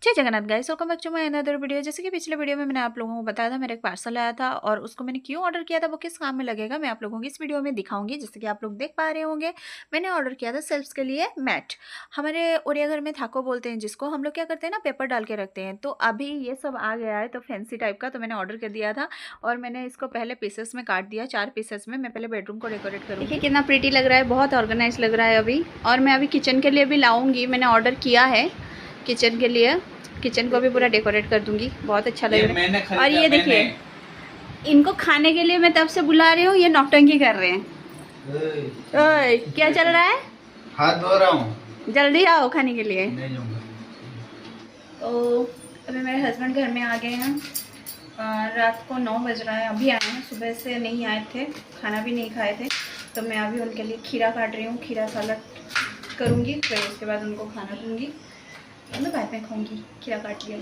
जय Jagannath guys, welcome back to my another video. जैसे कि पिछले वीडियो में मैंने आप लोगों को बताया था, मेरा एक पार्सल आया था और उसको मैंने क्यों ऑर्डर किया था, वो किस काम में लगेगा, मैं आप लोगों को इस वीडियो में दिखाऊंगी। जैसे कि आप लोग देख पा रहे होंगे, मैंने ऑर्डर किया था सेल्फ्स के लिए मैट। हमारे ओडिया घर में थाको बोलते हैं जिसको, हम लोग क्या करते हैं ना, पेपर डाल के रखते हैं। तो अभी ये सब आ गया है तो फैंसी टाइप का, तो मैंने ऑर्डर कर दिया था और मैंने इसको पहले पीसेस में काट दिया, 4 पीसेस में। मैं पहले बेडरूम को डेकोरेट करूँगी। देखिए कितना प्रीटी लग रहा है, बहुत ऑर्गेनाइज लग रहा है अभी। और मैं अभी किचन के लिए भी लाऊंगी, मैंने ऑर्डर किया है किचन के लिए। किचन को भी पूरा डेकोरेट कर दूंगी, बहुत अच्छा लग रहा है। और ये देखिए, इनको खाने के लिए मैं तब से बुला रही हूँ, ये नौटंकी कर रहे हैं। ओए, क्या चल रहा है? हाथ धो रहा हूँ, जल्दी आओ खाने के लिए। नहीं जाऊंगा। तो अभी मेरे हस्बैंड घर में आ गए हैं। रात को 9 बज रहा है, अभी आए हैं, सुबह से नहीं आए थे, खाना भी नहीं खाए थे। तो मैं अभी उनके लिए खीरा काट रही हूँ, खीरा सलाद करूँगी, फिर उसके बाद उनको खाना दूँगी। मैं बाद में खाऊंगी, खीरा काट लिया।